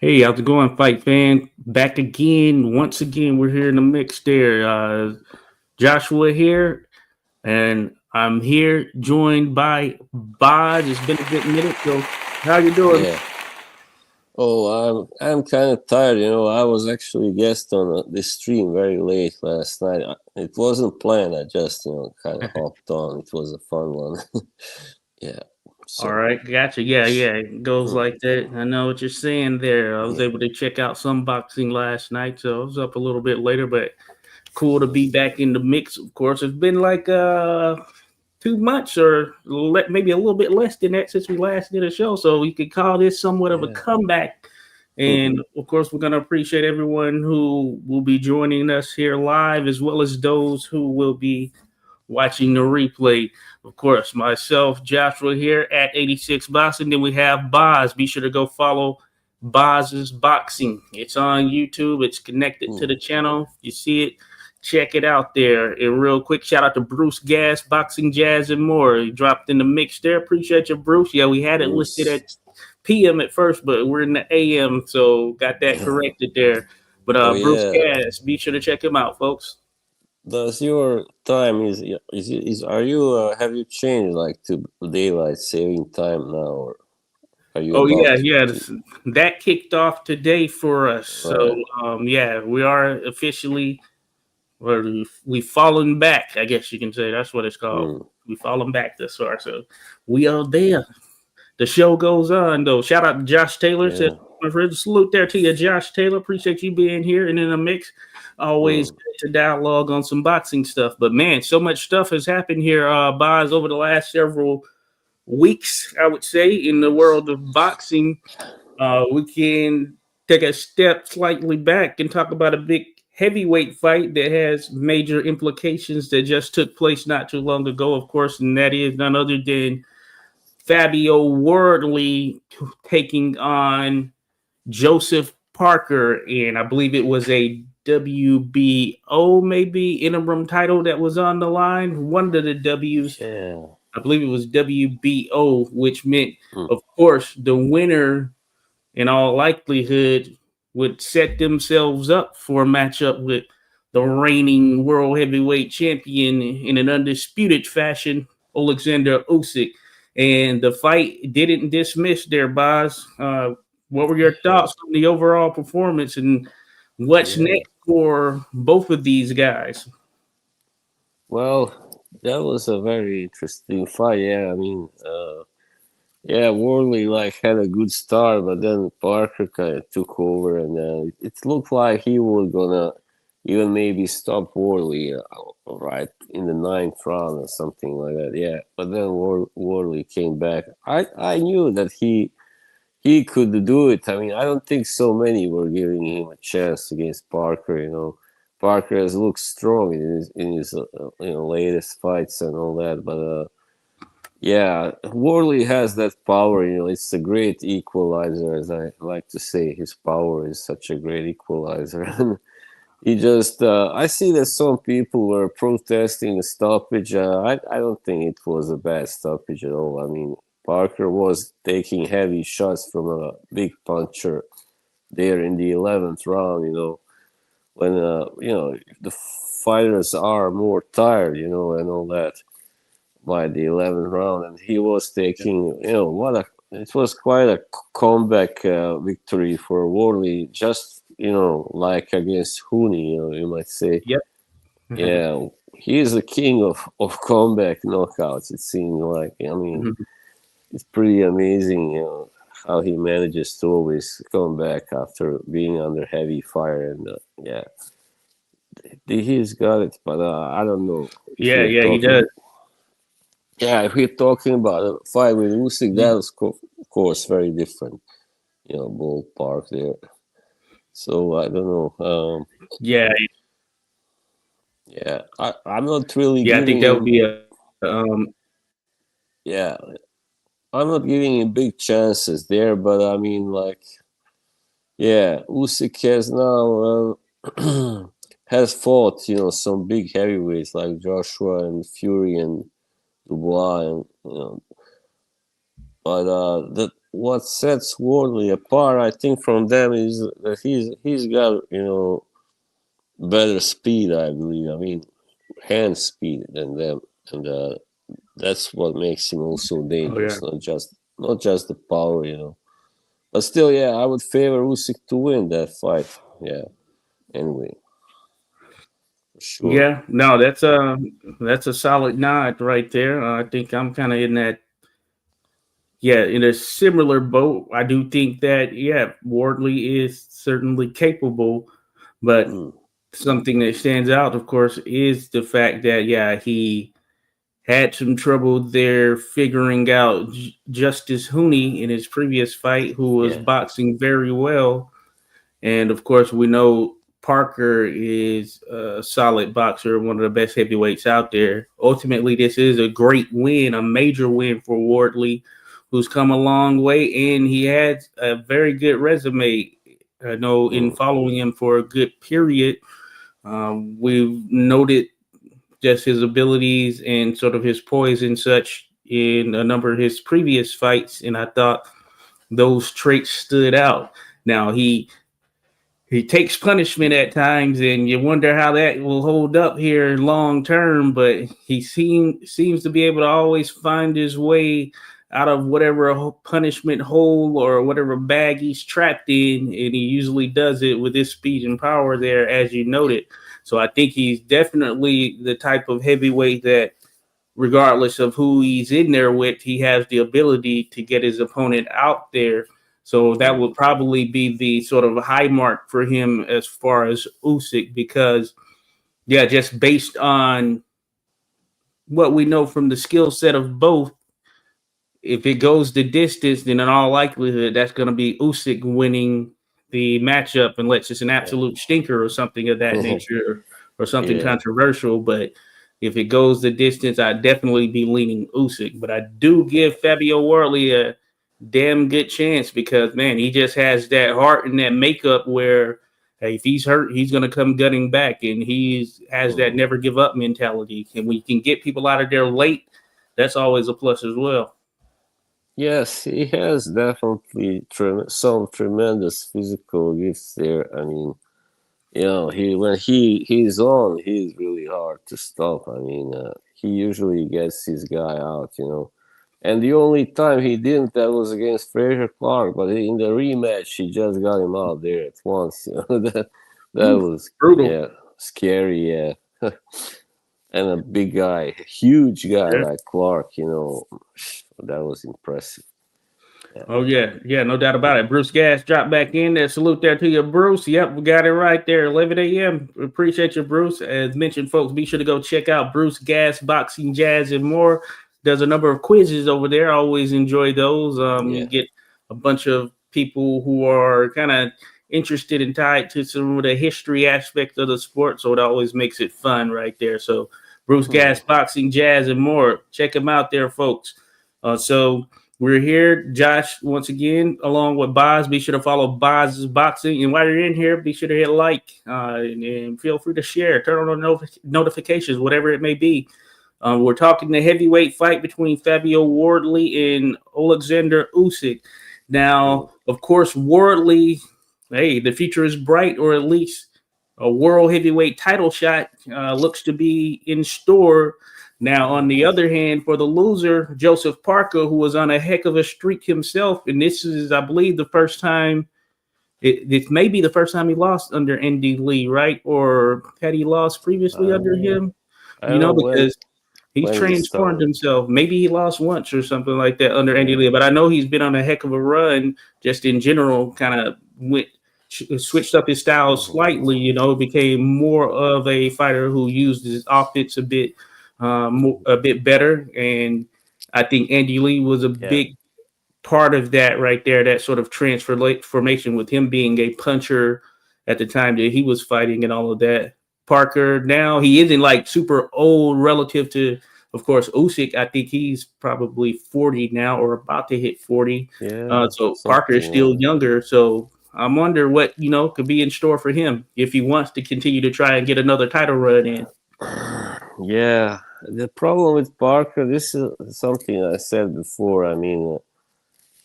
Hey, how's it going, fight fan? Back again. Once again, we're here in the mix there. Joshua here, and I'm here joined by Bod. It's been a good minute, so how you doing? Yeah. I'm kind of tired. I was actually guest on this stream very late last night. It wasn't planned. I just kind of hopped on. It was a fun one. Yeah. All So right, gotcha. Yeah, it goes hmm, like that. I know what you're saying there. I was yeah. able to check out some boxing last night, so I was up a little bit later, but cool to be back in the mix. Of course, it's been like 2 months or maybe a little bit less than that since we last did a show. So we could call this somewhat of a Yeah. comeback. And of course, we're going to appreciate everyone who will be joining us here live, as well as those who will be watching the replay. Of course, myself, Joshua here at 86 Boxing. Then we have Boz. Be sure to go follow Boz's Boxing. It's on YouTube. It's connected to Hmm. the channel. You see it. Check it out there. And real quick, shout out to Bruce Gas, Boxing Jazz, and more. He dropped in the mix there. Appreciate you, Bruce. Yeah, we had it listed Bruce. at PM at first, but we're in the AM, so got that corrected there. But Oh Bruce yeah. Gas, be sure to check him out, folks. Does your time is are you have you changed like to daylight saving time now, or are you Oh about yeah. to That kicked off today for us. So right? yeah, we are officially, or we've fallen back. I guess you can say that's what it's called. Hmm. We've fallen back this far. So we are there. The show goes on though. Shout out to Josh Taylor. Says Yeah. my friend, salute there to you, Josh Taylor. Appreciate you being here and in the mix. Always Hmm. good to dialogue on some boxing stuff. But man, so much stuff has happened here, Boz, over the last several weeks, I would say, in the world of boxing. We can take a step slightly back and talk about a big heavyweight fight that has major implications that just took place not too long ago, of course, and that is none other than Fabio Wardley taking on Joseph Parker, and I believe it was a WBO, maybe interim title that was on the line. One of the W's, Yeah. I believe it was WBO, which meant, Hmm. of course, the winner in all likelihood would set themselves up for a matchup with the reigning world heavyweight champion in an undisputed fashion, Alexander Usyk. And the fight didn't dismiss their boss. What were your Yeah. thoughts on the overall performance and what's Yeah. next for both of these guys? Well, that was a very interesting fight. Yeah, I mean, yeah, Worley like had a good start, but then Parker kind of took over, and it looked like he was gonna even maybe stop Worley right in the ninth round or something like that. Yeah, but then Worley came back. I knew that he could do it. I mean, I don't think so many were giving him a chance against Parker. Parker has looked strong in his latest fights and all that, but yeah, Worley has that power. It's a great equalizer, as I like to say. His power is such a great equalizer. And he just, I see that some people were protesting the stoppage. I don't think it was a bad stoppage at all. I mean, Parker was taking heavy shots from a big puncher there in the 11th round, when, the fighters are more tired, and all that by the 11th round, and he was taking, it was quite a comeback victory for Worley, just like against Hooney, you might say. Yep. Yeah, he is the king of comeback knockouts. It seems like. I mean, it's pretty amazing, how he manages to always come back after being under heavy fire, and yeah, he's got it. But I don't know if Yeah, you're yeah, he does. talking. Yeah, if we're talking about a fight with Usyk, that was of course very different, ballpark there. So I don't know. Yeah, Yeah, I'm not really yeah, I think giving that would him. be a Yeah, I'm not giving him big chances there, but I mean, like, yeah, Usyk has now has fought, some big heavyweights like Joshua and Fury and Dubois, and But that what sets Wardley apart, I think, from them is that he's got better speed. I believe. I mean, hand speed than them, and that's what makes him also Oh yeah. dangerous. Not just the power. But still, yeah, I would favor Usyk to win that fight. Yeah. Anyway, for sure. Yeah, no, that's a solid nod right there. I think I'm kind of in that, yeah, in a similar boat. I do think that, yeah, Wardley is certainly capable, but Mm, something that stands out, of course, is the fact that, yeah, he had some trouble there figuring out Justice Hooney in his previous fight, who was yeah. boxing very well. And of course, we know Parker is a solid boxer, one of the best heavyweights out there. Ultimately, this is a great win, a major win for Wardley, who's come a long way, and he has a very good resume. I know in Mm, following him for a good period, we've noted just his abilities and sort of his poise and such in a number of his previous fights, and I thought those traits stood out. Now he takes punishment at times, and you wonder how that will hold up here long term. But he seems to be able to always find his way out of whatever punishment hole or whatever bag he's trapped in, and he usually does it with his speed and power there, as you noted. So I think he's definitely the type of heavyweight that, regardless of who he's in there with, he has the ability to get his opponent out there. So that mm, would probably be the sort of high mark for him as far as Usyk, because yeah, just based on what we know from the skill set of both, if it goes the distance, then in all likelihood that's going to be Usyk winning the matchup, unless it's an yeah. absolute stinker or something of that nature, or something Yeah. controversial. But if it goes the distance, I'd definitely be leaning Usyk. But I do give Fabio Worley a damn good chance, because man, he just has that heart and that makeup where, hey, if he's hurt, he's going to come gunning back, and he has that Mhm. never give up mentality. And we can get people out of there late, that's always a plus as well. Yes, he has definitely some tremendous physical gifts there. I mean, he when he's on, he's really hard to stop. I mean, he usually gets his guy out. And the only time he didn't, that was against Fraser Clark. But in the rematch, he just got him out there at once. That Ooh, was, brutal. yeah, scary. Yeah, and a big guy, a huge guy Yeah. like Clark. That was impressive. Yeah. Oh yeah, yeah, no doubt about it. Bruce Gas dropped back in there. Salute there to you, Bruce. Yep, we got it right there. 11 a.m. Appreciate you, Bruce. As mentioned, folks, be sure to go check out Bruce Gas Boxing, Jazz, and more. Does a number of quizzes over there. I always enjoy those. You Yeah. get a bunch of people who are kind of interested and tied to some of the history aspect of the sport, so it always makes it fun right there. So Bruce Gas Mhm. Boxing, Jazz, and more. Check them out there, folks. So we're here, Josh, once again, along with Boz. Be sure to follow Boz's Boxing. And while you're in here, be sure to hit like, and feel free to share, turn on the notifications, whatever it may be. We're talking the heavyweight fight between Fabio Wardley and Alexander Usyk. Mhm. Now, of course, Wardley, hey, the future is bright, or at least a world heavyweight title shot looks to be in store. Now, on the other hand, for the loser, Joseph Parker, who was on a heck of a streak himself, and this is, I believe, the first time. This may be the first time he lost under Andy Lee, right? Or had he lost previously under Uh, him? I don't know Because he's when he transformed started. himself. Maybe he lost once or something like that under Andy Yeah. Lee, but I know he's been on a heck of a run just in general, kind of went switched up his style Mhm. slightly, became more of a fighter who used his offense a bit a bit better. And I think Andy Lee was a Yeah. big part of that right there, that sort of transformation with him being a puncher at the time that he was fighting and all of that. Parker, now he isn't like super old relative to, of course, Usyk. I think he's probably 40 now, or about to hit 40. Yeah. So Parker is Something. still Yeah. younger. So I wonder what, could be in store for him if he wants to continue to try and get another title run in. Yeah. The problem with Parker, this is something I said before. I mean,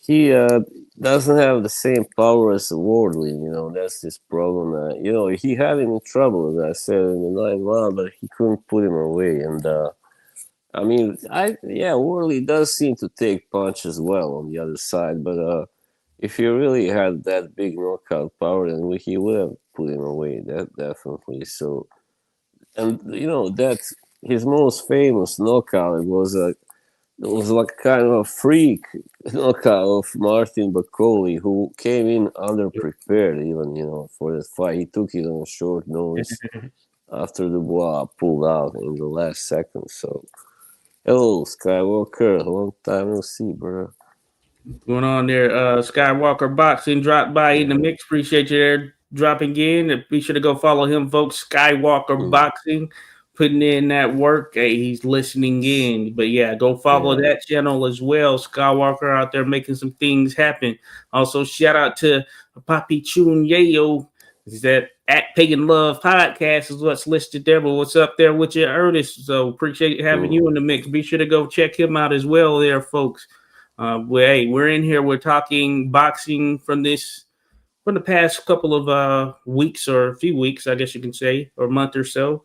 he doesn't have the same power as Wardley. That's his problem. He had him in trouble, as I said, in the 9 round, but he couldn't put him away. And I mean, Wardley does seem to take punches well on the other side, but if he really had that big knockout power, then he would have put him away. That definitely. So, and that his most famous knockout it was like kind of a freak knockout of Martin Bakoli, who came in underprepared, even for the fight. He took it on short notice after Dubois pulled out in the last second. So, hello, Skywalker. Long time no see, bro. Going on there? Skywalker Boxing dropped by in the Yeah. mix. Appreciate you there dropping in. Be sure to go follow him, folks. Skywalker Mm. Boxing, putting in that work. Hey, he's listening in. But yeah, go follow Yeah. that channel as well. Skywalker out there making some things happen. Also, shout out to Papi Chun Yayo. Is that at Pagan Love Podcast is what's listed there, but what's up there with your Ernest? So appreciate having you in the mix. Be sure to go check him out as well there, folks. We're in here. We're talking boxing from the past couple of weeks or a few weeks, I guess you can say, or a month or so.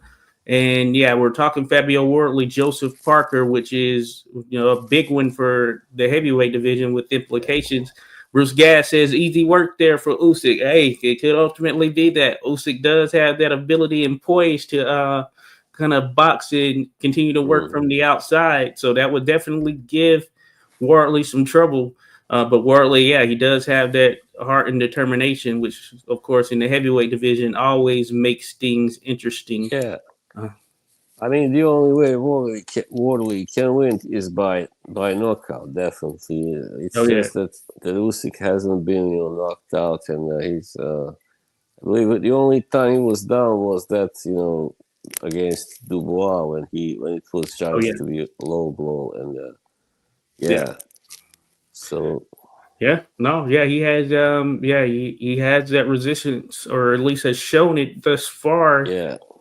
And yeah, we're talking Fabio Wardley, Joseph Parker, which is a big one for the heavyweight division with implications. Bruce Gass says easy work there for Usyk. Hey, it could ultimately be that Usyk does have that ability and poise to kind of box and continue to work from the outside. So that would definitely give Wardley some trouble. But Wardley, yeah, he does have that heart and determination, which, of course, in the heavyweight division always makes things interesting. Yeah. I mean, the only way Wardley can win is by knockout. Definitely, it's just that Usyk hasn't been knocked out, and he's. I believe the only time he was down was that against Dubois when it was judged to be a low blow, and yeah. So yeah, no, yeah, he has he has that resistance, or at least has shown it thus far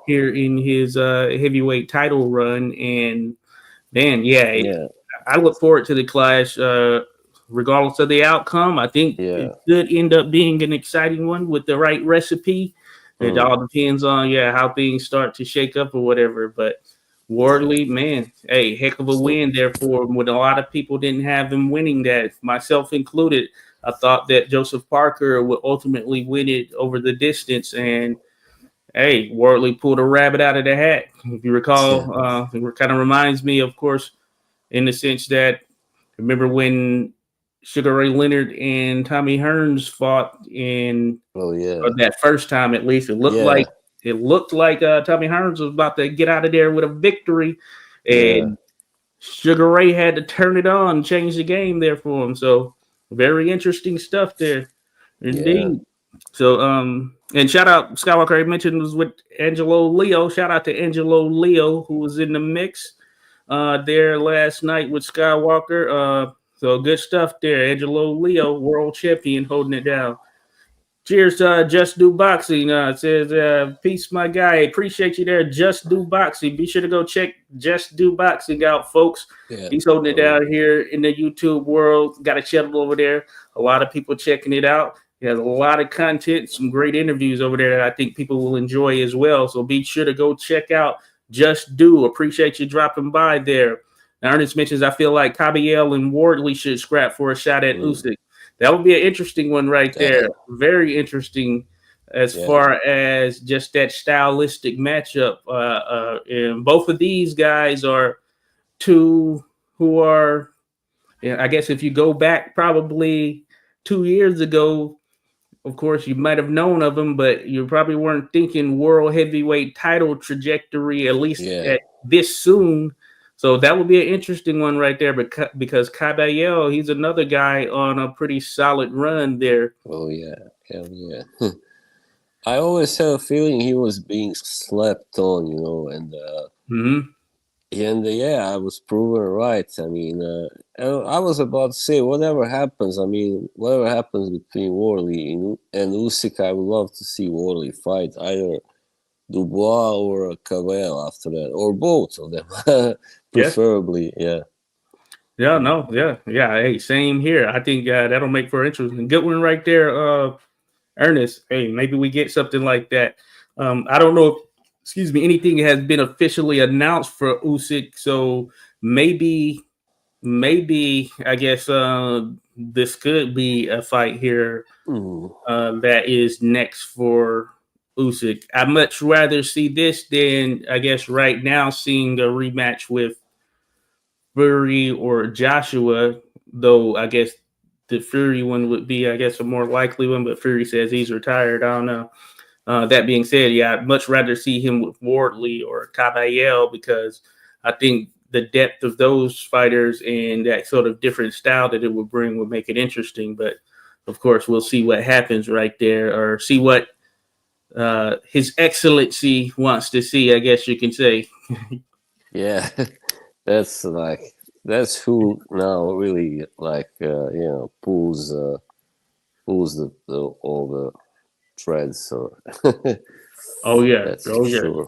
here in his heavyweight title run. And man, I look forward to the clash regardless of the outcome. I think it could end up being an exciting one with the right recipe. It all depends on how things start to shake up or whatever. But Wardley, man, hey, heck of a win there for him. When a lot of people didn't have him winning that, myself included. I thought that Joseph Parker would ultimately win it over the distance, and hey, Wardley pulled a rabbit out of the hat. If you recall, it kind of reminds me, of course, in the sense that remember when Sugar Ray Leonard and Tommy Hearns fought in that first time, at least it looked like Tommy Hearns was about to get out of there with a victory, and Sugar Ray had to turn it on, change the game there for him. So very interesting stuff there, indeed. So and shout out Skywalker. I mentioned was with Angelo Leo. Shout out to Angelo Leo who was in the mix there last night with Skywalker. So good stuff there. Angelo Leo, world champion, holding it down. Cheers to Just Do Boxing. It says, peace, my guy. Appreciate you there. Just Do Boxing. Be sure to go check Just Do Boxing out, folks. He's holding it down here in the YouTube world. Got a channel over there. A lot of people checking it out. He has a lot of content, some great interviews over there that I think people will enjoy as well. So be sure to go check out Just Do. Appreciate you dropping by there. Now, Ernest mentions, I feel like Caballel and Wardley should scrap for a shot at Usyk. That would be an interesting one right there. Very interesting as far as just that stylistic matchup. And both of these guys are two who are, I guess if you go back probably 2 years ago, of course, you might have known of them, but you probably weren't thinking world heavyweight title trajectory, at least at this soon. So that would be an interesting one right there, because Caballel, he's another guy on a pretty solid run there. Oh, yeah. Hell yeah. I always had a feeling he was being slept on, and I was proven right. I mean, I was about to say, whatever happens between Wardley and Usyk, I would love to see Wardley fight either Dubois or Cavell after that, or both of them, preferably. Yeah, no, yeah, yeah. Hey, same here. I think that'll make for interesting. Good one right there, Ernest. Hey, maybe we get something like that. I don't know if, excuse me, anything has been officially announced for Usyk, so maybe, maybe I guess this could be a fight here Mm. that is next for Usyk. I'd much rather see this than I guess right now seeing a rematch with Fury or Joshua, though I guess the Fury one would be, I guess, a more likely one, but Fury says he's retired. I don't know. That being said, yeah, I'd much rather see him with Wardley or Caballel because I think the depth of those fighters and that sort of different style that it would bring would make it interesting. But of course, we'll see what happens right there or see what His Excellency wants to see, I guess you can say. Yeah, that's like that's who now really like pulls the all the threads. So Oh, yeah. that's for Oh, yeah. sure.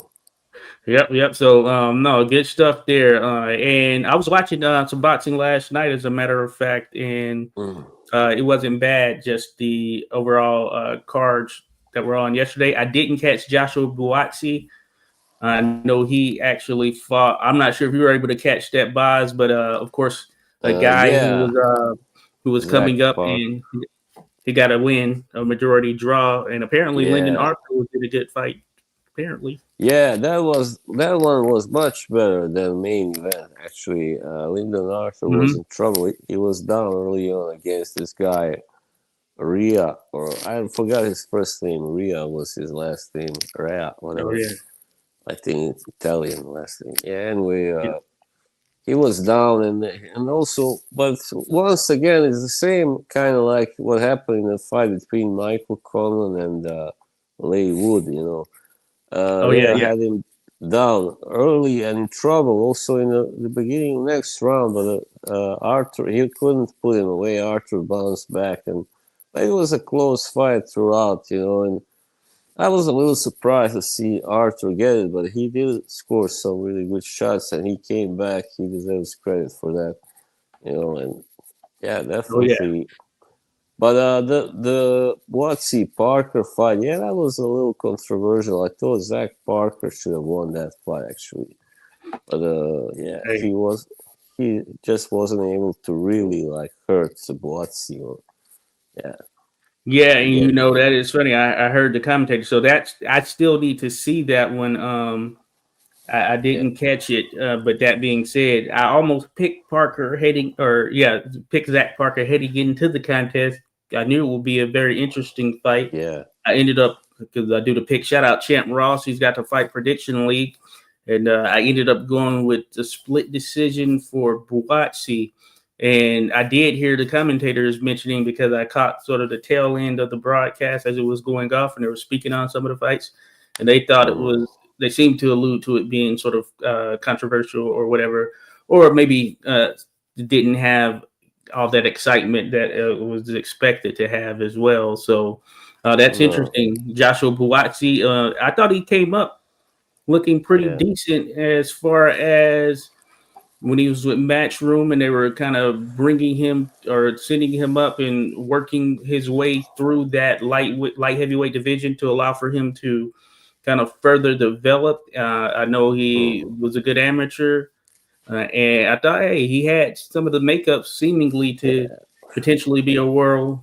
Yep, yep. So, no, good stuff there. And I was watching some boxing last night, as a matter of fact, and Mm. it wasn't bad. Just the overall cards that were on yesterday. I didn't catch Joshua Buatsi. I know he actually fought. I'm not sure if you were able to catch that, Boz, but of course, a guy Yeah, who was Zach coming up Park. and he got a win, a majority draw, and apparently Lyndon Yeah, Arthur did a good fight. Apparently. yeah, that one was much better than main event. Actually, Lyndon Arthur was Hmm. in trouble. He was down early on against this guy Ria, or I forgot his first name. Ria was his last name. Ria, Oh whatever. yeah. I think it's Italian last name. Yeah. Anyway, he was down, and also, but once again, it's the same kind of like what happened in the fight between Michael Conlan and Leigh Wood. Oh yeah, Rhea yeah. had him down early and in trouble also in the beginning next round, but Arthur, he couldn't put him away. Arthur bounced back, and it was a close fight throughout, and I was a little surprised to see Arthur get it, but he did score some really good shots, and he came back. He deserves credit for that, and yeah, Oh yeah. definitely. But the Watsy Parker fight, yeah, that was a little controversial. I thought Zach Parker should have won that fight actually, but yeah, Hey. he just wasn't able to really like hurt Watsy or yeah, Yeah, and get that is funny. I heard the commentator, so that's I still need to see that one. I yeah. didn't catch it, but that being said, I almost picked Parker heading, or yeah, picked Zach Parker heading into the contest. I knew it would be a very interesting fight. Yeah. I ended up because I do the pick. Shout out Champ Ross. He's got the Fight Prediction League, and I ended up going with the split decision for Buatsi. And I did hear the commentators mentioning because I caught sort of the tail end of the broadcast as it was going off, and they were speaking on some of the fights, and they thought it Mm. was. They seemed to allude to it being sort of controversial or whatever, or maybe didn't have all that excitement that was expected to have as well. So that's No. interesting. Joshua Buatsi, I thought he came up looking pretty Yeah. decent as far as when he was with Matchroom and they were kind of bringing him or sending him up and working his way through that light heavyweight division to allow for him to kind of further develop. I know he Mm. was a good amateur, and I thought, hey, he had some of the makeup seemingly to Yeah. potentially be a world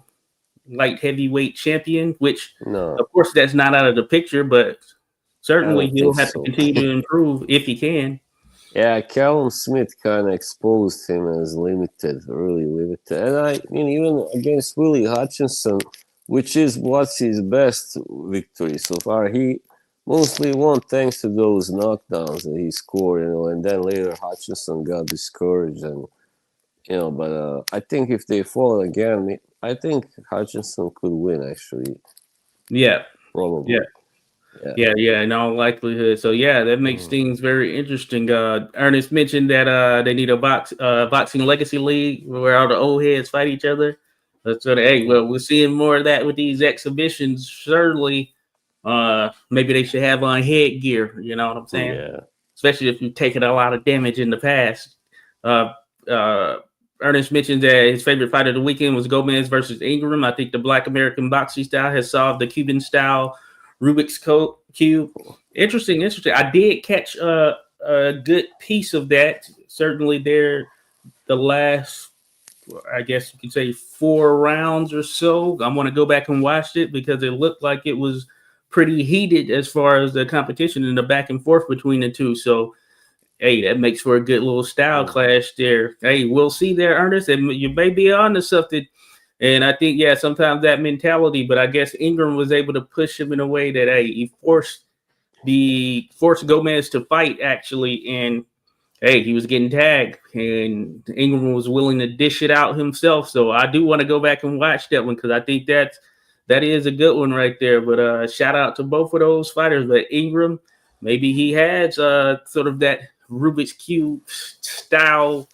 light heavyweight champion, which No. of course that's not out of the picture, but I certainly don't think he'll have to so. continue to improve if he can. Yeah, Callum Smith kind of exposed him as limited, really limited. And I mean, even against Willie Hutchinson, which is what's his best victory so far, he mostly won thanks to those knockdowns that he scored, and then later Hutchinson got discouraged, but I think if they fought again, I think Hutchinson could win, actually, Yeah, yeah. probably. Yeah. Yeah, yeah, in all likelihood. So yeah, that makes Mm. things very interesting. Ernest mentioned that they need a boxing legacy league where all the old heads fight each other. So hey, Mm. well, we're seeing more of that with these exhibitions. Certainly, maybe they should have on headgear. You know what I'm saying? Yeah. Especially if you've taken a lot of damage in the past. Uh, Ernest mentioned that his favorite fight of the weekend was Gomez versus Ingram. I think the Black American boxing style has solved the Cuban style Rubik's cube. Interesting. I did catch a good piece of that. Certainly, the last, I guess you could say, 4 rounds or so. I'm going to go back and watch it because it looked like it was pretty heated as far as the competition and the back and forth between the two. So, hey, that makes for a good little style clash there. Hey, we'll see there, Ernest, and you may be on to something. And I think, yeah, sometimes that mentality, but I guess Ingram was able to push him in a way that, hey, he forced Gomez to fight actually, and hey, he was getting tagged, and Ingram was willing to dish it out himself. So I do want to go back and watch that one because I think that is a good one right there. But shout out to both of those fighters. But Ingram, maybe he has sort of that Rubik's cube style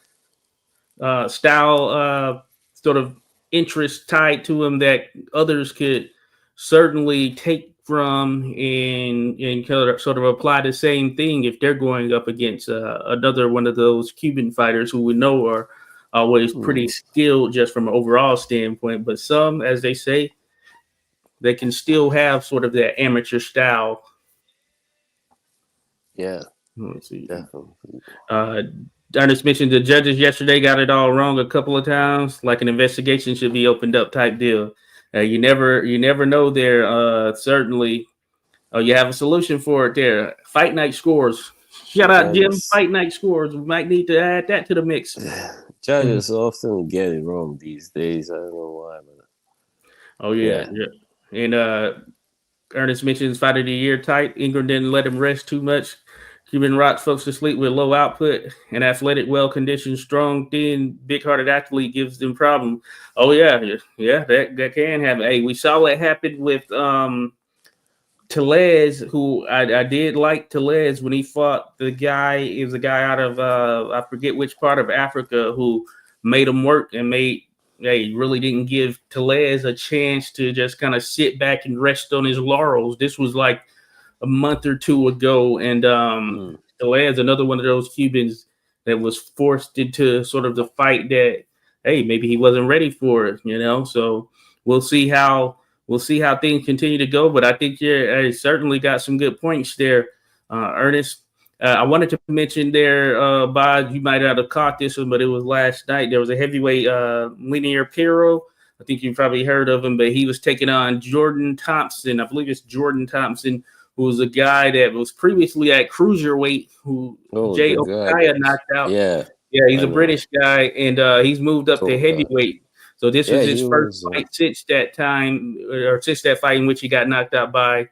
sort of interest tied to him that others could certainly take from and sort of apply the same thing if they're going up against another one of those Cuban fighters who we know are always pretty skilled just from an overall standpoint. But some, as they say, they can still have sort of that amateur style. Yeah. Let's see. Definitely. Ernest mentioned the judges yesterday got it all wrong a couple of times, like an investigation should be opened up type deal. You never know there. Certainly, you have a solution for it there. Fight night scores. Shout out, Jim. Fight night scores. We might need to add that to the mix. Judges often get it wrong these days. I don't know why. But oh yeah. And Ernest mentions fight of the year tight. Ingram didn't let him rest too much. Cuban rocks folks to sleep with low output and athletic, well-conditioned, strong, thin, big-hearted athlete gives them problem. Oh, yeah, that can happen. Hey, we saw what happened with Tellez, who I did like Tellez when he fought the guy. It was a guy out of, I forget which part of Africa, who made him work and really didn't give Tellez a chance to just kind of sit back and rest on his laurels. This was like a month or two ago, and Tellez, another one of those Cubans that was forced into sort of the fight that, hey, maybe he wasn't ready for it, So we'll see how things continue to go. But I think I certainly got some good points there, Ernest. I wanted to mention there, Bob, you might not have caught this one, but it was last night. There was a heavyweight, Linear Piro. I think you've probably heard of him, but he was taking on Jordan Thompson. I believe it's Jordan Thompson, who was a guy that was previously at cruiserweight, who Jay Okaya knocked out. Yeah, he's a British guy, and he's moved up to heavyweight. So this was his first fight since that time, or since that fight in which he got knocked out by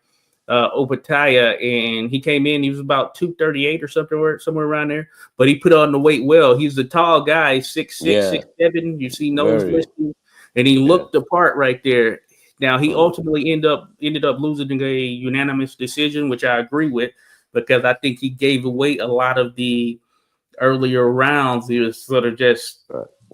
Opataya, and he came in. He was about 238 or somewhere around there, but he put on the weight well. He's a tall guy, 6'6", 6'7". You see nose listing, and he looked the part right there. Now, he ultimately ended up losing a unanimous decision, which I agree with, because I think he gave away a lot of the earlier rounds. He was sort of just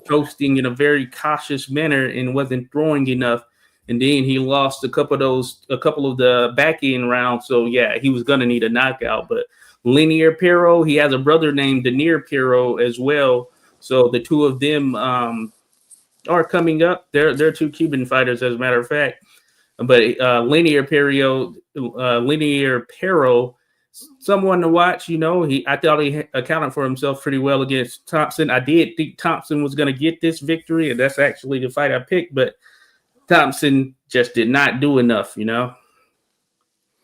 coasting in a very cautious manner and wasn't throwing enough. And then he lost a couple of the back end rounds. So, yeah, he was going to need a knockout. But Linear Piro, he has a brother named Denier Piro as well. So the two of them are coming up. They're two Cuban fighters, as a matter of fact. But Linear Piro, someone to watch. I thought he accounted for himself pretty well against Thompson. I did think Thompson was going to get this victory, and that's actually the fight I picked. But Thompson just did not do enough,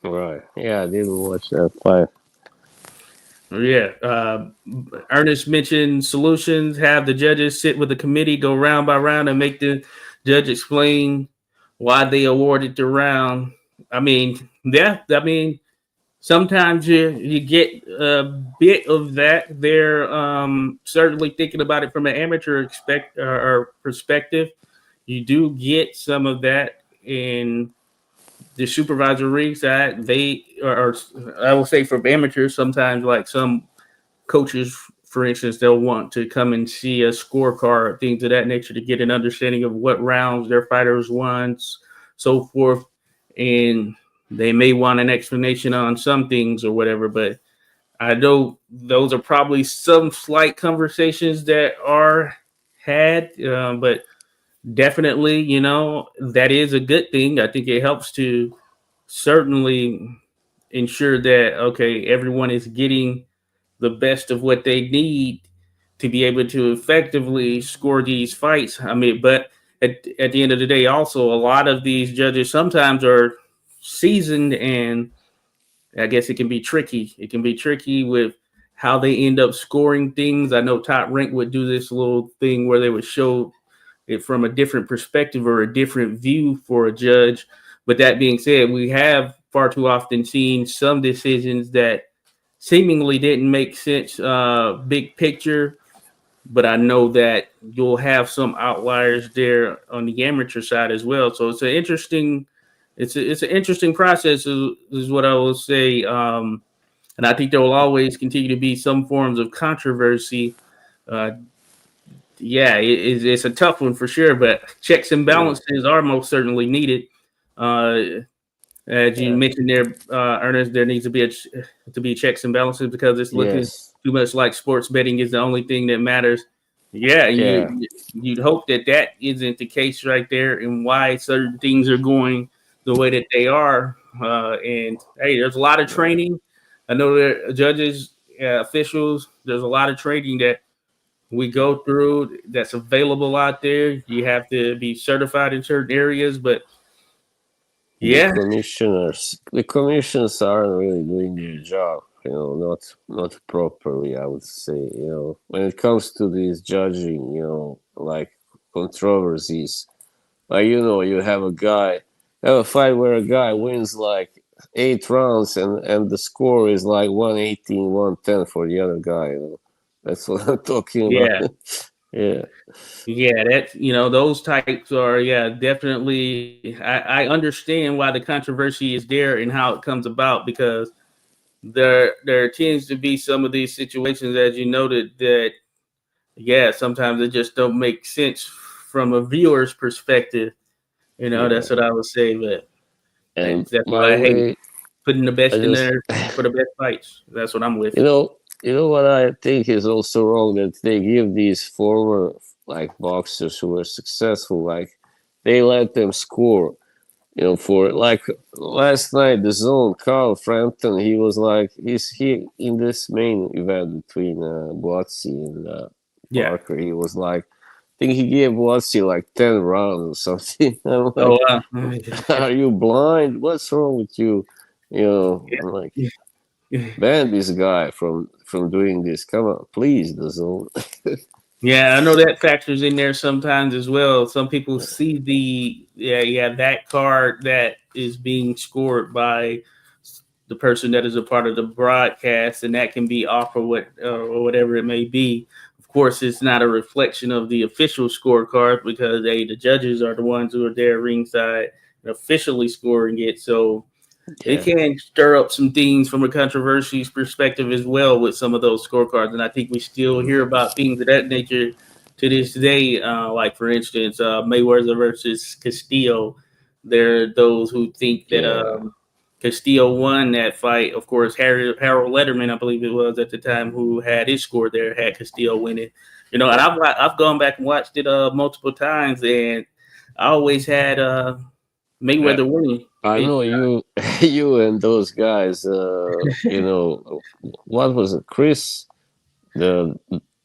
Right. Yeah, I didn't watch that fight. Yeah. Ernest mentioned solutions. Have the judges sit with the committee, go round by round, and make the judge explain why they awarded the round. I mean, sometimes you get a bit of that. They're certainly thinking about it from an amateur perspective. You do get some of that in the supervisory side. They are, I will say, for amateurs, sometimes like some coaches, for instance, they'll want to come and see a scorecard, things of that nature, to get an understanding of what rounds their fighters won, so forth. And they may want an explanation on some things or whatever, but I know those are probably some slight conversations that are had, but definitely, that is a good thing. I think it helps to certainly ensure that, okay, everyone is getting the best of what they need to be able to effectively score these fights. I mean, but at the end of the day, also, a lot of these judges sometimes are seasoned, and I guess it can be tricky. It can be tricky with how they end up scoring things. I know Top Rank would do this little thing where they would show it from a different perspective or a different view for a judge. But that being said, we have far too often seen some decisions that seemingly didn't make sense, big picture. But I know that you'll have some outliers there on the amateur side as well. So it's an interesting process, is what I will say. And I think there will always continue to be some forms of controversy. Uh, yeah, it's a tough one for sure, but checks and Yeah. balances are most certainly needed. Uh, as you Yeah. mentioned there, Ernest, there needs to be to be checks and balances because it's looking Yes. too much like sports betting is the only thing that matters. Yeah, Yeah. you'd hope that that isn't the case right there, and why certain things are going the way that they are. And hey, there's a lot of Yeah. training. I know that judges, officials, there's a lot of training that we go through that's available out there. You have to be certified in certain areas, but The yeah, commissions aren't really doing their job. Not properly. I would say. When it comes to these judging, like controversies, like you have have a fight where a guy wins like 8 rounds, and the score is like 118, 110 for the other guy. That's what I'm talking about. yeah. Yeah. Yeah, that those types are, yeah, definitely. I understand why the controversy is there and how it comes about, because there tends to be some of these situations, as you noted, that yeah, sometimes it just don't make sense from a viewer's perspective. That's Yeah. what I would say, but And that's by the why I hate way, putting the I best in just there for the best fights. That's what I'm with. You know what I think is also wrong, that they give these former like boxers who were successful, like they let them score. For like last night, the zone, Carl Frampton, he was like he in this main event between Boatsy and Yeah. Parker, he was like, I think he gave Boatsy like 10 rounds or something. I'm Oh, like, are you blind? What's wrong with you? I'm like, yeah. ban this guy from doing this. Come on, please, the zone. Yeah, I know that factors in there sometimes as well. Some people see that card that is being scored by the person that is a part of the broadcast, and that can be off or whatever it may be. Of course, it's not a reflection of the official scorecard, because the judges are the ones who are there ringside and officially scoring it. So it Yeah, can stir up some things from a controversies perspective as well with some of those scorecards. And I think we still hear about things of that nature to this day. Like, for instance, Mayweather versus Castillo. There are those who think that yeah, Castillo won that fight. Of course, Harold Letterman, I believe it was at the time, who had his score there, had Castillo winning. And I've gone back and watched it multiple times, and I always had yeah. Mayweather winning. I know you, you and those guys. What was it, Chris, the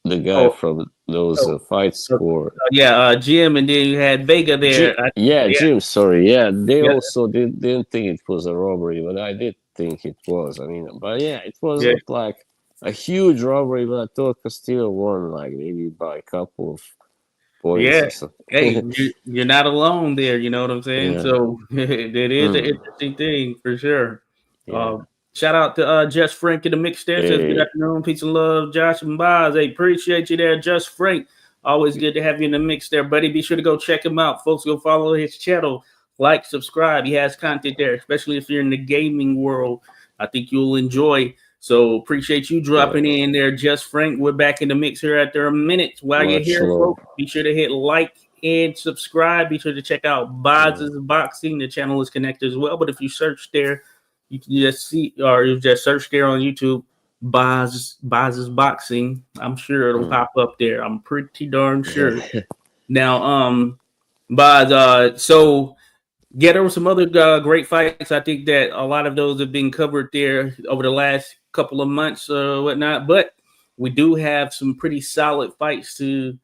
the guy Oh, from those oh, fight score. yeah, Jim, and then you had Vega there. Yeah, Jim. Sorry, yeah. They yeah, also didn't think it was a robbery, but I did think it was. I mean, but yeah, it yeah, wasn't like a huge robbery. But I thought Castillo won, like maybe by a couple of points yeah. or Hey, something. you're not alone there. You know what I'm saying? Yeah. So it is an Mm, interesting thing for sure. yeah. Uh, Shout out to Just Frank in the mix there. Says good Hey, afternoon, peace and love, Josh and Boz. Hey, appreciate you there, Just Frank. Always good to have you in the mix there, buddy. Be sure to go check him out, folks. Go follow his channel, like, subscribe. He has content there, especially if you're in the gaming world. I think you'll enjoy. So appreciate you dropping yeah. in there, Just Frank. We're back in the mix here after a minute. While you're Much here, love. folks, be sure to hit like and subscribe. Be sure to check out Yeah. Boz's Boxing. The channel is connected as well. But if you search there, you can just see, or you just search there on YouTube. Boz's Boxing. I'm sure it'll pop up there. I'm pretty darn sure. Now, Boz, so yeah, there were some other great fights. I think that a lot of those have been covered there over the last couple of months or whatnot. But we do have some pretty solid fights to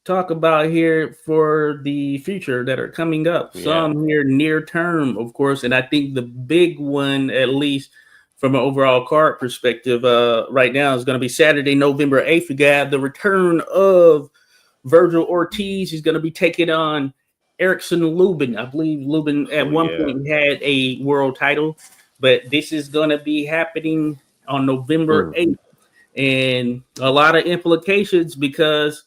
talk about here for the future that are coming up. Yeah. Some here near term, of course, and I think the big one, at least from an overall card perspective, right now is going to be Saturday, November 8th. We got the return of Virgil Ortiz. He's going to be taking on Erickson Lubin. I believe Lubin at Oh, one yeah. point had a world title, but this is going to be happening on November Mm. 8th. And a lot of implications because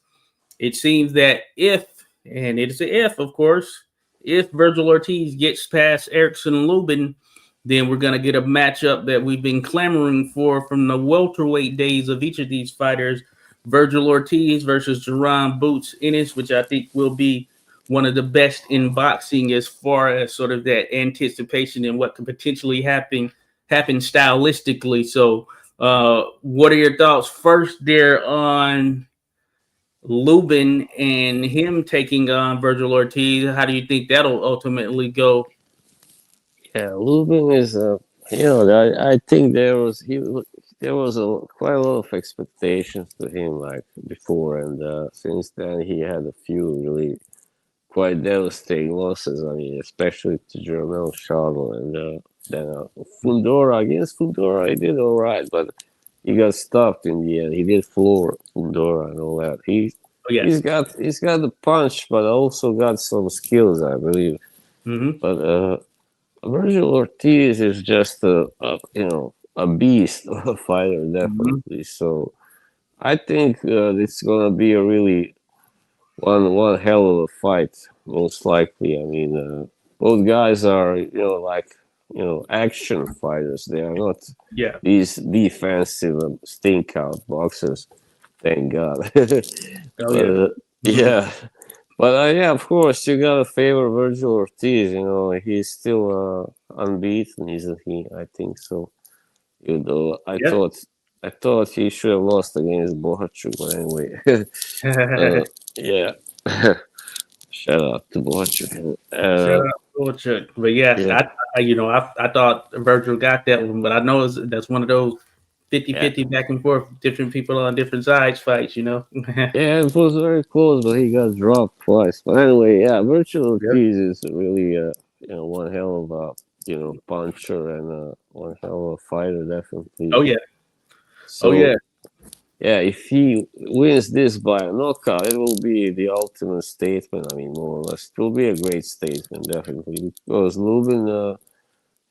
it seems that and it's an if, of course, if Virgil Ortiz gets past Erickson Lubin, then we're going to get a matchup that we've been clamoring for from the welterweight days of each of these fighters. Virgil Ortiz versus Jerron Boots Ennis, which I think will be one of the best in boxing as far as sort of that anticipation and what could potentially happen stylistically. So, what are your thoughts first there on Lubin and him taking on Virgil Ortiz? How do you think that'll ultimately go? Yeah, Lubin is I think there was quite a lot of expectations to him like before, and since then he had a few really quite devastating losses. I mean, especially to Jermel Charlo, and then Fundora against Fundora, he did all right, but he got stopped in the end. He did floor Fundora and all that. Oh yeah. He's got the punch, but also got some skills, I believe. Mm-hmm. But Virgil Ortiz is just a beast of a fighter, Mm-hmm. definitely. So I think it's gonna be a really one hell of a fight, most likely. I mean, both guys are action fighters. They are not Yeah. these defensive stink out boxers. Thank God. Oh But yeah. Mm-hmm. yeah, but yeah, of course, you gotta favor Virgil Ortiz. You know, he's still unbeaten, isn't he? I think so. You know, Yeah. I thought he should have lost against Bohachuk, but anyway. uh, yeah. Shout out to Bohachuk. Shout out to Chuck. But yeah, Yeah, I thought Virgil got that one, but I know that's one of those yeah, 50-50 back and forth, different people on different sides fights. yeah. It was very close, but he got dropped twice. But anyway, yeah, Virgil Yep. Ortiz is really one hell of a puncher and one hell of a fighter, definitely. Oh yeah. Oh So yeah. yeah, if he wins this by a knockout, it will be the ultimate statement. I mean, more or less, it will be a great statement, definitely, because Lubin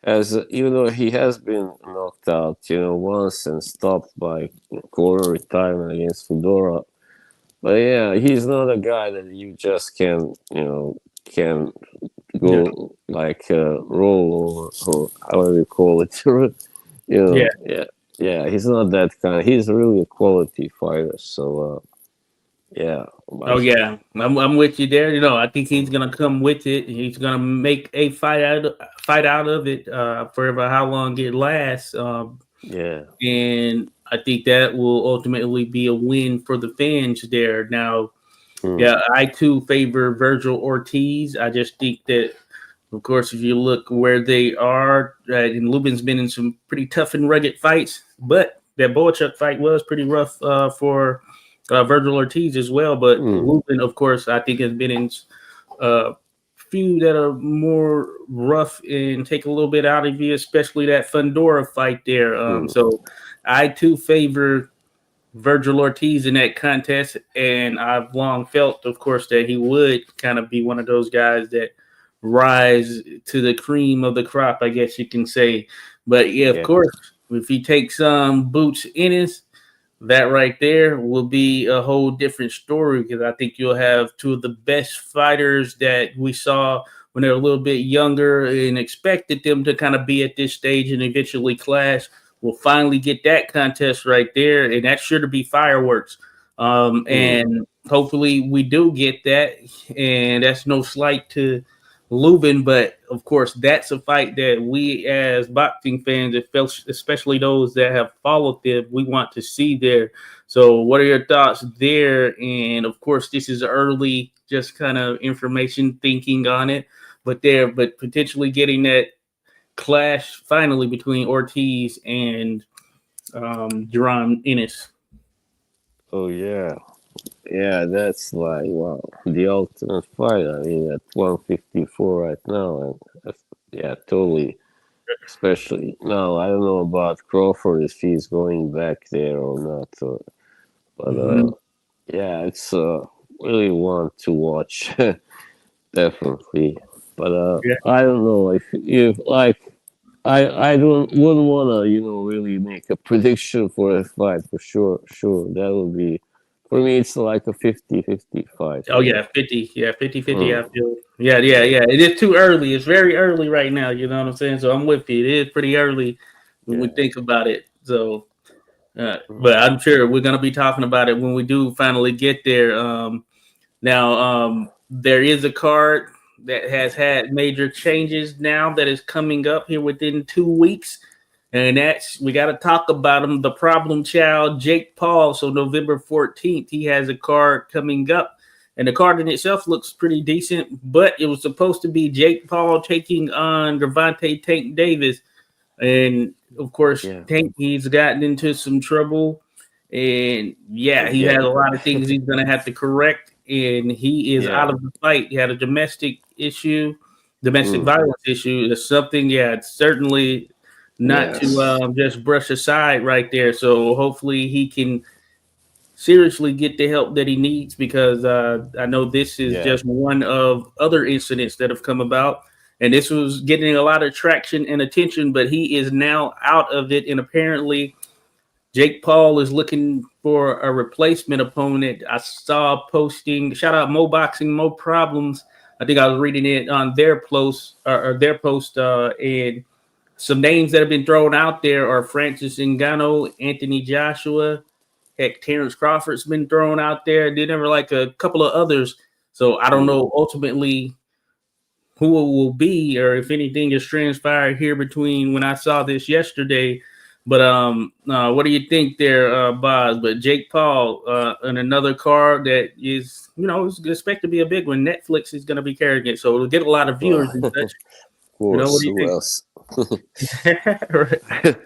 has, even though he has been knocked out, once and stopped by corner retirement against Fedora. But yeah, he's not a guy that you just can Yeah. go like roll or however you call it. Yeah. Yeah, yeah, he's not that kind. He's really a quality fighter. So yeah, Oh but, yeah, I'm with you there. I think he's gonna come with it. He's gonna make a fight out of it for how long it lasts. yeah, And I think that will ultimately be a win for the fans there. Now, mm, yeah, I too favor Virgil Ortiz. I just think that, of course, if you look where they are, and Lubin's been in some pretty tough and rugged fights, but that Boachuk fight was pretty rough for Virgil Ortiz as well. But mm, Lubin, of course, I think has been in few that are more rough and take a little bit out of you, especially that Fundora fight there. mm, So I too favor Virgil Ortiz in that contest, and I've long felt, of course, that he would kind of be one of those guys that rise to the cream of the crop, I guess you can say. But yeah, of yeah, course, if he takes Boots Ennis, that right there will be a whole different story because I think you'll have two of the best fighters that we saw when they're a little bit younger and expected them to kind of be at this stage and eventually clash. We'll finally get that contest right there, and that's sure to be fireworks. mm, And hopefully we do get that, and that's no slight to Lubin, but of course, that's a fight that we as boxing fans, especially those that have followed them, we want to see there. So, what are your thoughts there? And of course, this is early, just kind of information thinking on it, but potentially getting that clash finally between Ortiz and Jerron Ennis. Oh yeah, yeah. That's like wow, the ultimate fight. I mean, at 154 right now, and yeah, totally. Especially now, I don't know about Crawford if he's going back there or not. So, but Mm-hmm. yeah, it's really want to watch definitely. But Yeah. I don't know if like I don't wouldn't wanna really make a prediction for a fight for sure. Sure, that would be for me. It's like a 50-50 fight. Oh yeah, 50. Yeah, 50-50. I Mm, feel. Yeah, yeah, yeah. It is too early. It's very early right now. You know what I'm saying? So I'm with you. It is pretty early when we yeah. think about it. So, but Mm, I'm sure we're gonna be talking about it when we do finally get there. Now, there is a card that has had major changes now that is coming up here within 2 weeks. And that's, we got to talk about him, the problem child, Jake Paul. So, November 14th, he has a card coming up. And the card in itself looks pretty decent, but it was supposed to be Jake Paul taking on Gervonta Tank Davis. And of course, yeah. Tank, he's gotten into some trouble. And yeah, he has a Again. lot of things he's going to have to correct. And he is Yeah. out of the fight. He had a domestic Mm, violence issue. It's something, yeah, it's certainly not to yes. just brush aside right there. So hopefully he can seriously get the help that he needs, because I know this is Yeah. just one of other incidents that have come about. And this was getting a lot of traction and attention, but he is now out of it. And apparently, Jake Paul is looking for a replacement opponent. I saw a posting. Shout out Mo Boxing, Mo Problems. I think I was reading it on their post, or their post, and some names that have been thrown out there are Francis Ngannou, Anthony Joshua. Heck, Terrence Crawford's been thrown out there. Then there were like a couple of others. So I don't Mm. know ultimately who it will be, or if anything has transpired here between when I saw this yesterday. But what do you think there, Boz? But Jake Paul, and another card that is, is expected to be a big one. Netflix is going to be carrying it, so it'll get a lot of Well, viewers and of such. What course. do you Who think? else? Right.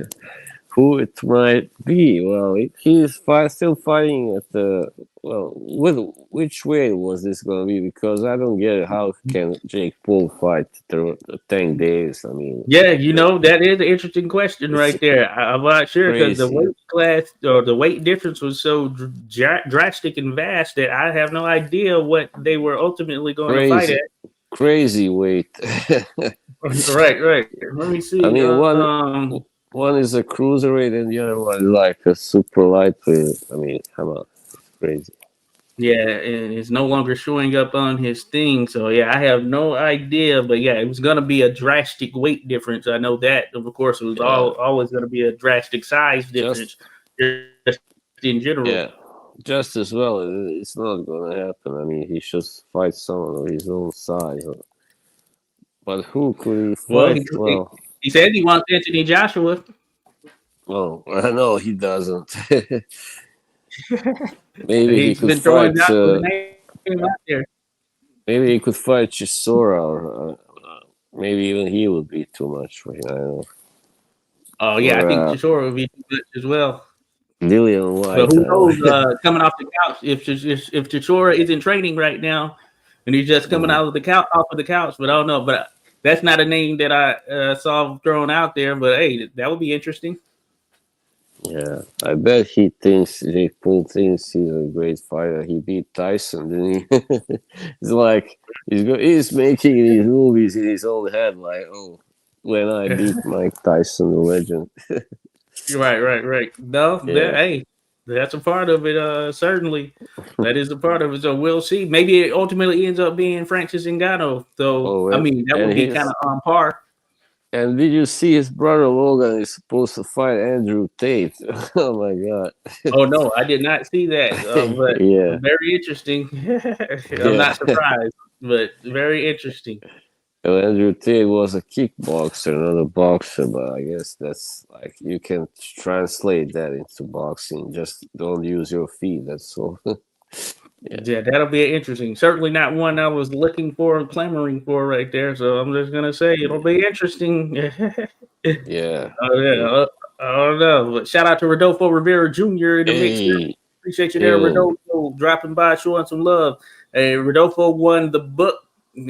Who it might be? Well, he's still fighting at the which way was this gonna be? Because I don't get it. How can Jake Paul fight the Tank Davis? I mean, Yeah, that, that is an interesting question it's right there. I'm not sure, because the crazy, weight class or the weight difference was so drastic and vast that I have no idea what they were ultimately going to fight at. crazy, crazy weight. Right, right. Let me I see. mean, one is a cruiserweight and the other one is like a super lightweight. I mean, come on, it's crazy. Yeah, and it's no longer showing up on his thing. So yeah, I have no idea. But yeah, it was gonna be a drastic weight difference. I know that. Of course, it was Yeah, always gonna be a drastic size just difference, just in general. yeah, just as well. It's not gonna happen. I mean, he should fight someone of his own size. But who could he Well, fight? Well, he said he wants Anthony Joshua. oh, I know he doesn't. Maybe he He's could been throwing fight. Joshua's name out there. Maybe he could fight Chisora, or maybe even he would be too much for him. I don't know. Oh yeah, I Or think Chisora would be too much as well. Dillian But White. I who don't knows? know. Coming off the couch, if Chisora isn't training right now, and he's just coming Mm, out of the couch, off of the couch. But I don't know. But that's not a name that I saw thrown out there. But hey, that would be interesting. yeah, I bet he thinks Jake Paul thinks he's a great fighter. He beat Tyson, didn't he? It's like he's making these movies in his own head. Like, oh, when I beat Mike Tyson, the legend. Right, right, right. No, Yeah. hey, that's a part of it. Certainly, that is a part of it. So we'll see. Maybe it ultimately ends up being Francis Ngannou. So Oh, I mean, that and would be kind his of on par. and did you see his brother Logan is supposed to fight Andrew Tate? Oh my god. Oh no, I did not see that. But Yeah. very interesting. I'm Yeah. not surprised, but very interesting. Andrew Tate was a kickboxer, not a boxer, but I guess that's like you can translate that into boxing. Just don't use your feet. That's all. Yeah. Yeah, that'll be interesting. Certainly not one I was looking for and clamoring for right there. So I'm just gonna say it'll Yeah. be interesting. Yeah. Oh yeah, Yeah. I don't know. But shout out to Rodolfo Rivera Jr. in the mix here. Hey, Appreciate you there, yo. Rodolfo, dropping by, showing some love. Hey, Rodolfo won the book.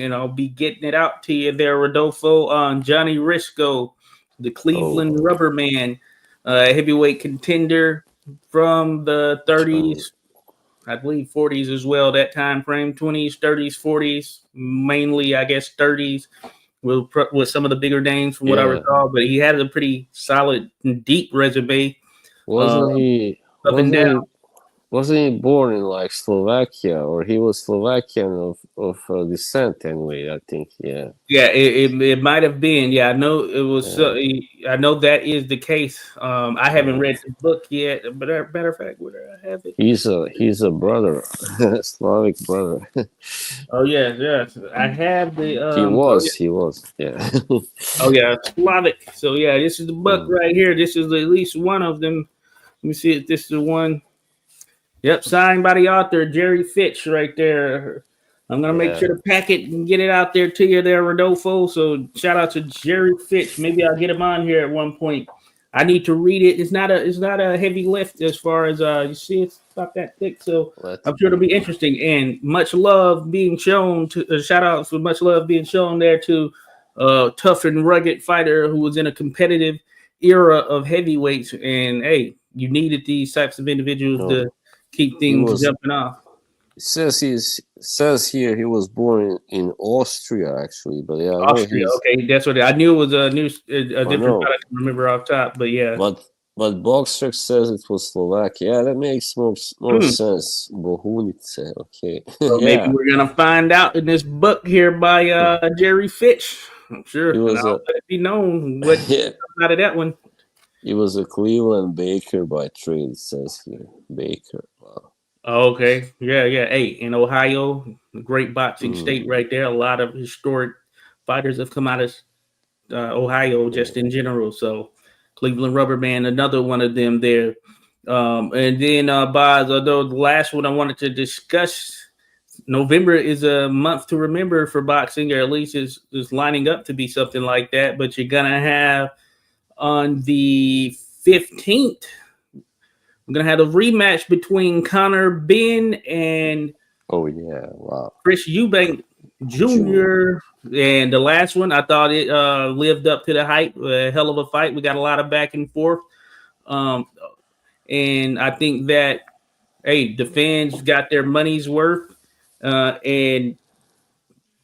I'll be getting it out to you there, Rodolfo, on Johnny Risco, the Oh, Cleveland Rubber Man, heavyweight contender from the Johnny. 30s, I believe 40s as well, that time frame, 20s, 30s, 40s, mainly, I guess, 30s with some of the bigger names from what I Yeah. recall, but he had a pretty solid and deep resume uh, Wasn't he? up and Wasn't down. he? Wasn't he born in like Slovakia, or he was Slovakian of descent anyway? I think. Yeah. Yeah, it might have been. Yeah, I know it was. Yeah. I know that is the case. I haven't Yeah. read the book yet, but matter of fact, where do I have it? He's a brother, Slavic brother. Oh yeah, yeah. I have the. He Oh yeah. was. He was. Yeah. Oh yeah, Slavic. So yeah, this is the book Mm, right here. This is at least one of them. Let me see if this is the one. Yep, signed by the author Jerry Fitch right there. I'm gonna make sure yeah. to pack it and get it out there to you there, Rodolfo. So shout out to Jerry Fitch. Maybe I'll get him on here at one point. I need to read it. It's not a heavy lift as far as you see it's not that thick. So Let's I'm sure it'll see. be interesting and much love being shown to shout out for much love being shown there to tough and rugged fighter who was in a competitive era of heavyweights. And hey, you needed these types of individuals No, to keep he things was. jumping off. It says here he was born in Austria actually, but yeah, I know Austria, he's. okay, that's what I knew it was a I different know, product. I remember off top, but yeah. but Boxer says it was Slovakia. Yeah, that makes more Hmm. sense. Bohunice. Okay. So maybe Yeah. we're gonna find out in this book here by Jerry Fitch. I'm sure, He and was I'll a let it be known what yeah. comes out of that one. He was a Cleveland baker by trade. It says here, baker. Wow. Oh, okay, yeah, yeah. Hey, in Ohio, great boxing state Mm, right there. A lot of historic fighters have come out of Ohio yeah. just in general. So Cleveland Rubberman, another one of them there. And then Boz, although the last one I wanted to discuss, November is a month to remember for boxing, or at least is lining up to be something like that. But you're gonna have on the 15th, we're gonna have a rematch between Connor Ben and Oh yeah. Wow. Chris Eubank Junior. Jr. And the last one, I thought it lived up to the hype. A hell of a fight. We got a lot of back and forth. Um, and I think that, hey, the fans got their money's worth. And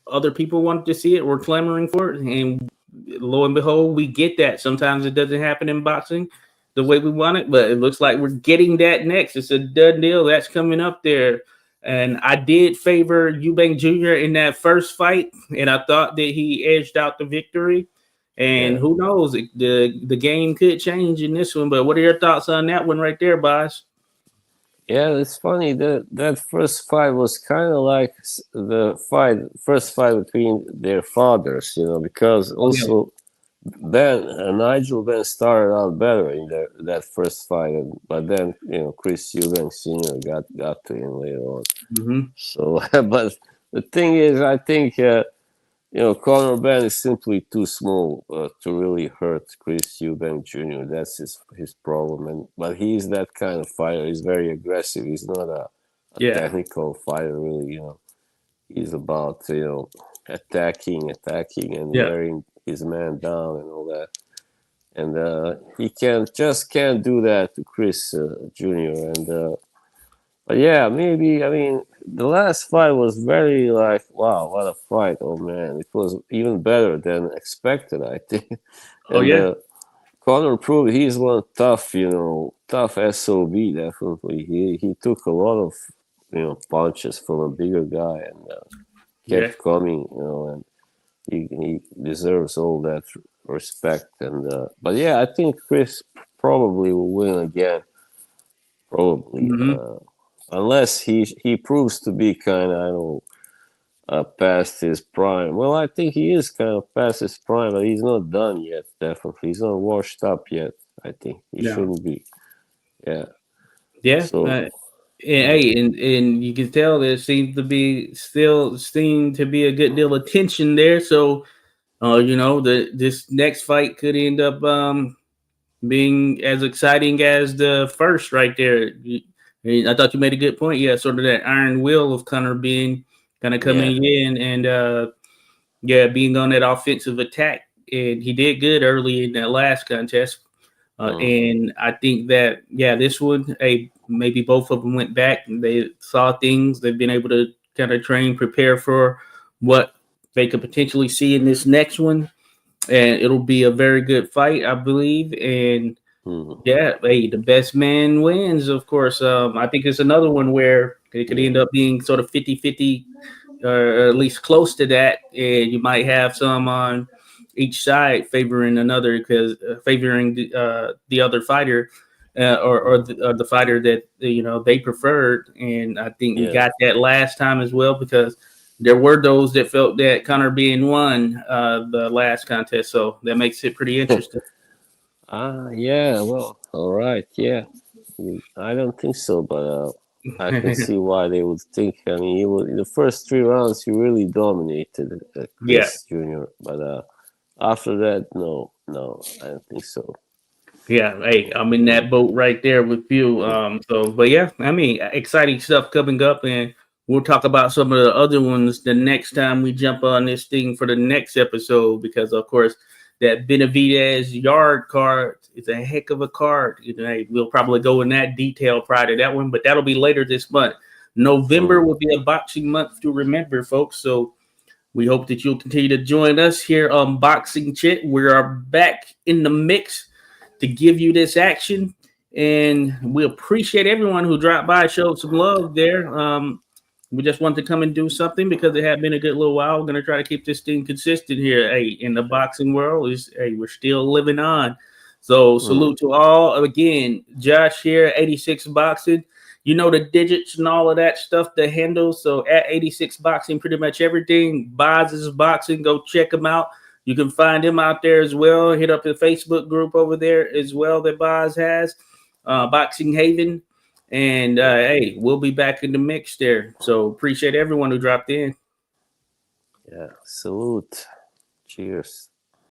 other people wanted to see it. We're clamoring for it. And lo and behold, we get that. Sometimes it doesn't happen in boxing the way we want it, but it looks like we're getting that next. It's a done deal. That's coming up there. And I did favor Eubank Jr. in that first fight, and I thought that he edged out the victory. And Yeah. who knows, the game could change in this one. But what are your thoughts on that one right there, boss? Yeah, it's funny that that first fight was kind of like the first fight between their fathers, because Oh yeah, also Nigel Ben started out better in that first fight, but then Chris Eubanks Sr. got to him later on. hmm So, but the thing is, I think Conor Ben is simply too small to really hurt Chris Eubank Jr. That's his problem, but he's that kind of fighter. He's very aggressive. He's not a yeah, technical fighter, really. He's about attacking, and yeah, wearing his man down and all that. And he can't do that to Chris Jr. And but yeah, maybe I mean the last fight was very like wow, what a fight! Oh man, it was even better than expected, I think. oh And yeah, Conor proved he's one tough, tough sob. Definitely, he took a lot of punches from a bigger guy and yeah. kept coming, and he deserves all that respect. And but yeah, I think Chris probably will win again. Probably. hmm Unless he proves to be kind of I don't know past his prime. Well, I think he is kind of past his prime, but he's not done yet. Definitely, he's not washed up yet. I think he No. shouldn't be. Yeah. Yeah. So And, yeah. hey, and you can tell there seem to be a good deal of tension there. So, this next fight could end up being as exciting as the first right there. I thought you made a good point. Yeah, sort of that iron will of Connor being kind of Yeah. coming in and being on that offensive attack. And he did good early in that last contest. Mm-hmm. And I think that this one, hey, maybe both of them went back and they saw things. They've been able to kind of train, prepare for what they could potentially see in this next one, and it'll be a very good fight, I believe. And Mm-hmm. yeah, hey, the best man wins, of course. I think it's another one where it could Yeah. end up being sort of 50-50, or at least close to that. And you might have some on each side favoring another, because favoring the other fighter, or the fighter that they preferred. And I think we Yeah. got that last time as well, because there were those that felt that Connor being won the last contest, so that makes it pretty interesting. Yeah. Well, all right. Yeah. I don't think so, but I can see why they would think. I mean, in the first 3 rounds, he really dominated Yeah. Chris Jr., but after that, no, no, I don't think so. Yeah, hey, I'm in Mm, that boat right there with you. mm, But yeah, I mean, exciting stuff coming up, and we'll talk about some of the other ones the next time we jump on this thing for the next episode, because of course that Benavidez yard card is a heck of a card. Hey, we'll probably go in that detail prior to that one, but that'll be later this month. November mm. will be a boxing month to remember, folks. So we hope that you'll continue to join us here on Boxing Chit. We are back in the mix to give you this action. And we appreciate everyone who dropped by, showed some love there. We just wanted to come and do something because it had been a good little while. We're going to try to keep this thing consistent here. Hey, in the boxing world, we're still living on. So Mm. salute to all. Again, Josh here, 86 Boxing. You know the digits and all of that stuff, the handles. So at 86 Boxing, pretty much everything. Boz's Boxing, go check them out. You can find him out there as well. Hit up the Facebook group over there as well that Boz has, Boxing Haven. And Yeah. hey, we'll be back in the mix there. So appreciate everyone who dropped in. Yeah. Salute. Cheers.